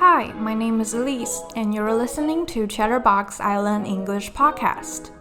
Hi, my name is Elise, and you're listening to Chatterbox Island English Podcast.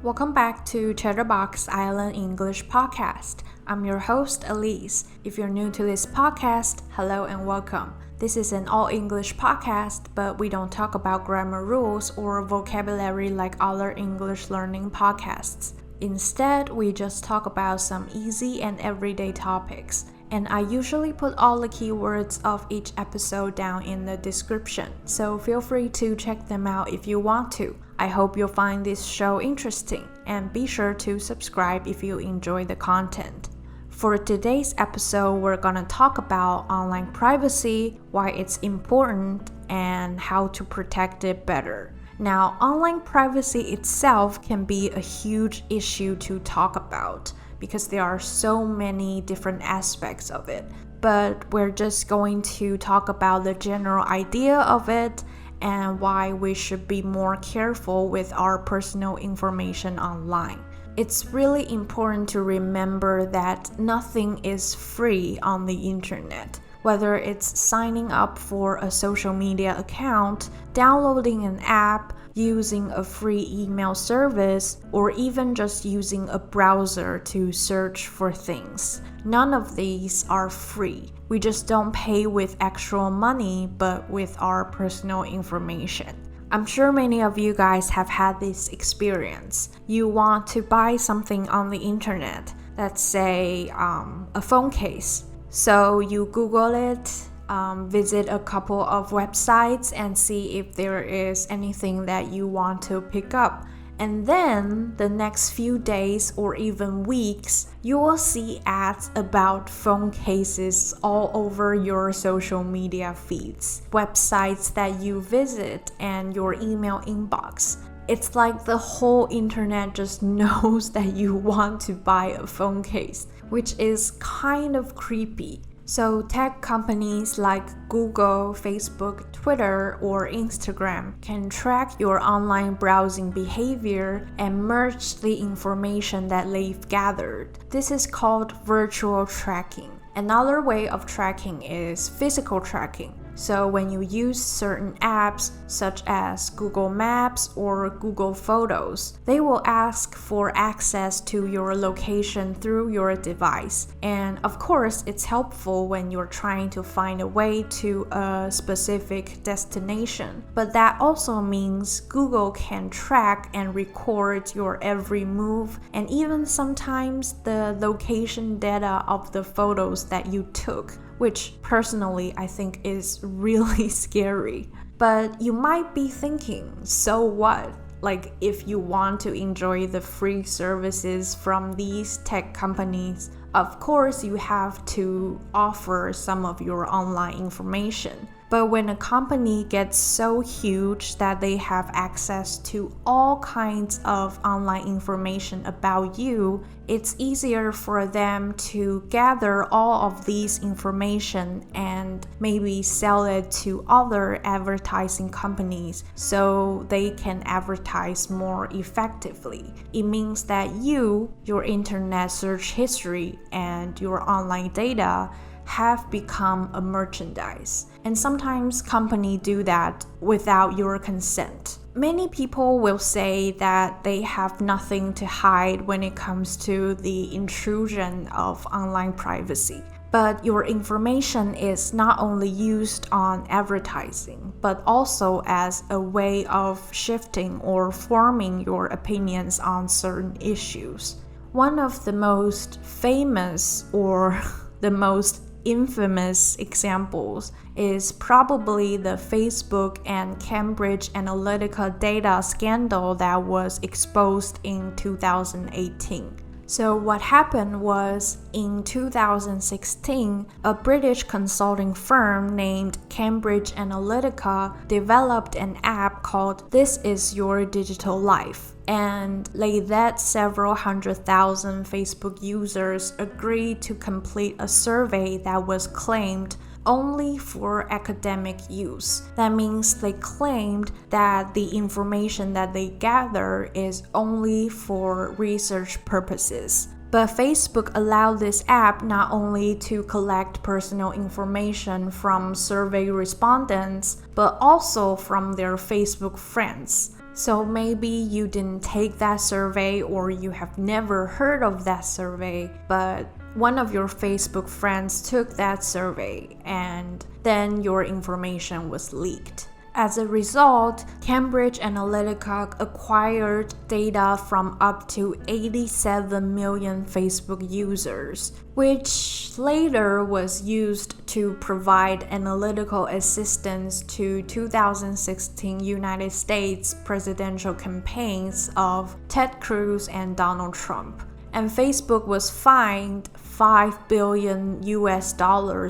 Welcome back to Chatterbox Island English Podcast. I'm your host, Elise. If you're new to this podcast, hello and welcome. This is an all-English podcast, but we don't talk about grammar rules or vocabulary like other English learning podcasts. Instead, we just talk about some easy and everyday topics. And I usually put all the keywords of each episode down in the description, so feel free to check them out if you want to. I hope you'll find this show interesting, and be sure to subscribe if you enjoy the content. For today's episode, we're gonna talk about online privacy, why it's important, and how to protect it better. Now, online privacy itself can be a huge issue to talk about because there are so many different aspects of it. But we're just going to talk about the general idea of it and why we should be more careful with our personal information online. It's really important to remember that nothing is free on the internet. Whether it's signing up for a social media account, downloading an app, using a free email service, or even just using a browser to search for things. None of these are free. We just don't pay with actual money, but with our personal information. I'm sure many of you guys have had this experience. You want to buy something on the internet, let's say a phone case. So you Google it, visit a couple of websites and see if there is anything that you want to pick up. And then the next few days or even weeks, you will see ads about phone cases all over your social media feeds, websites that you visit, and your email inbox. It's like the whole internet just knows that you want to buy a phone case, which is kind of creepy. So tech companies like Google, Facebook, Twitter, or Instagram can track your online browsing behavior and merge the information that they've gathered. This is called virtual tracking. Another way of tracking is physical tracking. So when you use certain apps such as Google Maps or Google Photos, they will ask for access to your location through your device. And of course, it's helpful when you're trying to find a way to a specific destination. But that also means Google can track and record your every move, and even sometimes the location data of the photos that you took, which personally I think is really scary. But you might be thinking, so what? Like, if you want to enjoy the free services from these tech companies, of course you have to offer some of your online information. But when a company gets so huge that they have access to all kinds of online information about you, it's easier for them to gather all of these information and maybe sell it to other advertising companies so they can advertise more effectively. It means that your internet search history, and your online data have become a merchandise. And sometimes companies do that without your consent. Many people will say that they have nothing to hide when it comes to the intrusion of online privacy. But your information is not only used on advertising, but also as a way of shifting or forming your opinions on certain issues. One of the most famous or the most infamous examples is probably the Facebook and Cambridge Analytica data scandal that was exposed in 2018. So what happened was, in 2016, a British consulting firm named Cambridge Analytica developed an app called This Is Your Digital Life. And they let several 100,000 Facebook users agree to complete a survey that was claimed only for academic use. That means they claimed that the information that they gather is only for research purposes. But Facebook allowed this app not only to collect personal information from survey respondents, but also from their Facebook friends. So maybe you didn't take that survey or you have never heard of that survey, but one of your Facebook friends took that survey and then your information was leaked. As a result, Cambridge Analytica acquired data from up to 87 million Facebook users, which later was used to provide analytical assistance to 2016 United States presidential campaigns of Ted Cruz and Donald Trump. And Facebook was fined $5 billion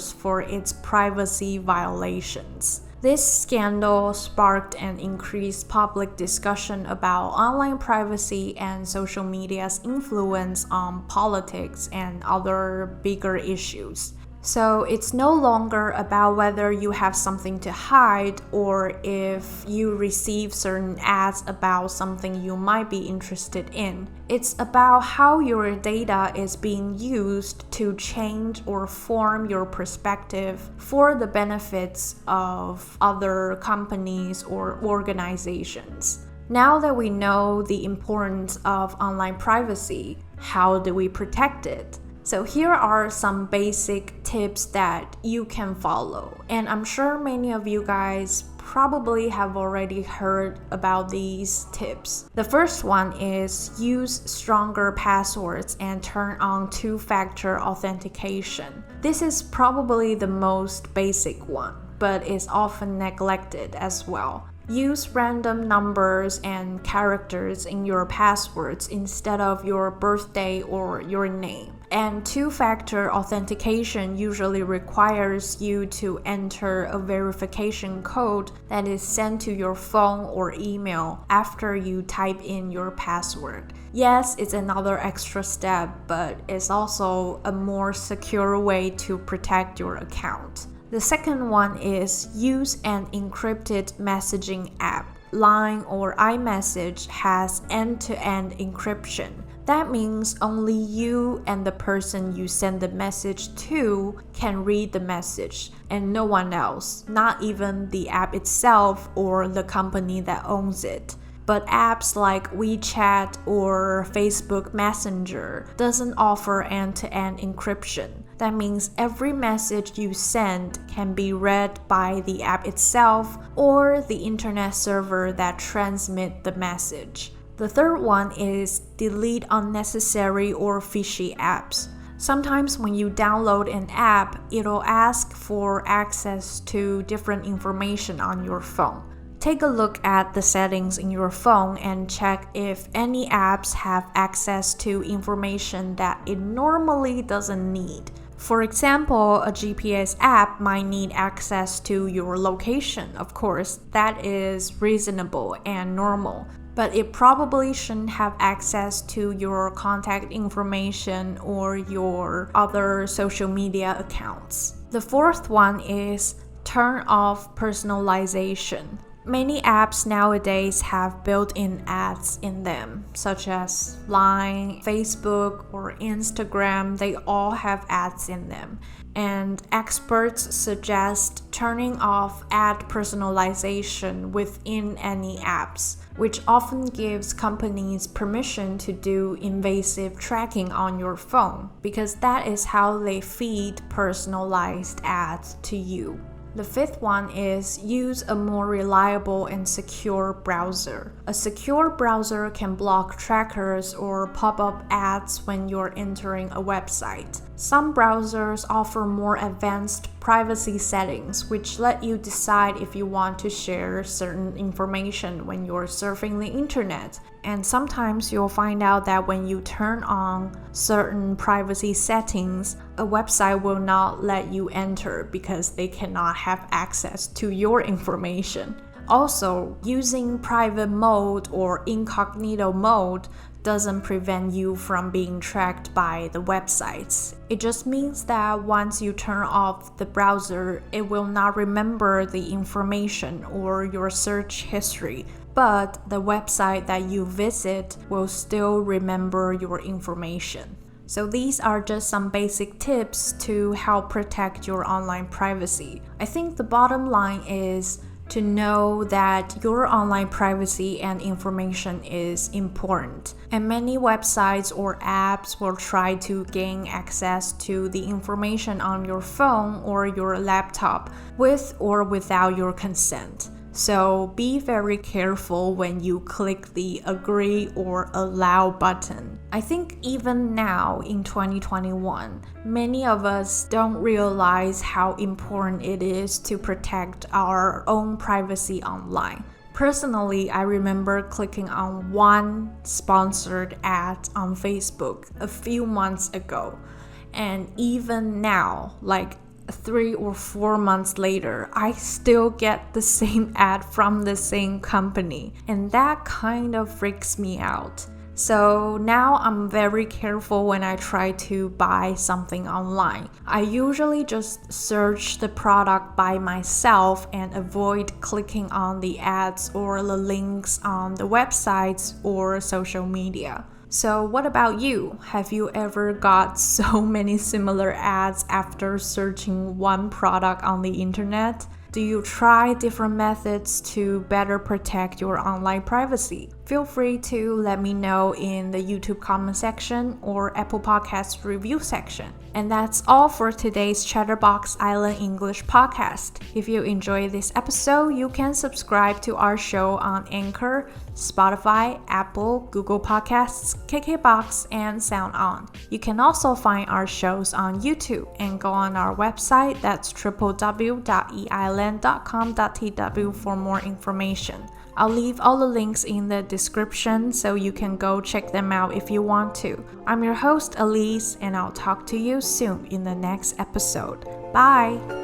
for its privacy violations. This scandal sparked an increased public discussion about online privacy and social media's influence on politics and other bigger issues. So it's no longer about whether you have something to hide or if you receive certain ads about something you might be interested in. It's about how your data is being used to change or form your perspective for the benefits of other companies or organizations. Now that we know the importance of online privacy, how do we protect it? So here are some basic tips that you can follow. And I'm sure many of you guys probably have already heard about these tips. The first one is use stronger passwords and turn on two-factor authentication. This is probably the most basic one, but is often neglected as well. Use random numbers and characters in your passwords instead of your birthday or your name. And two-factor authentication usually requires you to enter a verification code that is sent to your phone or email after you type in your password. Yes, it's another extra step, but it's also a more secure way to protect your account. The second one is use an encrypted messaging app. Line or iMessage has end-to-end encryption. That means only you and the person you send the message to can read the message, and no one else, not even the app itself or the company that owns it. But apps like WeChat or Facebook Messenger doesn't offer end-to-end encryption. That means every message you send can be read by the app itself or the internet server that transmits the message. The third one is delete unnecessary or fishy apps. Sometimes when you download an app, it'll ask for access to different information on your phone. Take a look at the settings in your phone and check if any apps have access to information that it normally doesn't need. For example, a GPS app might need access to your location. Of course, that is reasonable and normal. But it probably shouldn't have access to your contact information or your other social media accounts. The fourth one is turn off personalization. Many apps nowadays have built-in ads in them, such as Line, Facebook, or Instagram. They all have ads in them. And experts suggest turning off ad personalization within any apps, which often gives companies permission to do invasive tracking on your phone, because that is how they feed personalized ads to you. The fifth one is use a more reliable and secure browser. A secure browser can block trackers or pop-up ads when you're entering a website. Some browsers offer more advanced privacy settings, which let you decide if you want to share certain information when you're surfing the internet. And sometimes you'll find out that when you turn on certain privacy settings, a website will not let you enter because they cannot have access to your information. Also, using private mode or incognito mode doesn't prevent you from being tracked by the websites. It just means that once you turn off the browser, it will not remember the information or your search history, but the website that you visit will still remember your information. So these are just some basic tips to help protect your online privacy. I think the bottom line is to know that your online privacy and information is important. And many websites or apps will try to gain access to the information on your phone or your laptop with or without your consent. So be very careful when you click the agree or allow button. I think even now in 2021, many of us don't realize how important it is to protect our own privacy online. Personally, I remember clicking on one sponsored ad on Facebook a few months ago. And even now, like 3 or 4 months later, I still get the same ad from the same company, and that kind of freaks me out. So now I'm very careful when I try to buy something online. I usually just search the product by myself and avoid clicking on the ads or the links on the websites or social media. So what about you? Have you ever got so many similar ads after searching one product on the internet? Do you try different methods to better protect your online privacy? Feel free to let me know in the YouTube comment section or Apple Podcasts review section. And that's all for today's Chatterbox Island English podcast. If you enjoyed this episode, you can subscribe to our show on Anchor, Spotify, Apple, Google Podcasts, KKBox, and SoundOn. You can also find our shows on YouTube and go on our website, that's www.eisland.com.tw for more information. I'll leave all the links in the description so you can go check them out if you want to. I'm your host, Elise, and I'll talk to you soon in the next episode. Bye!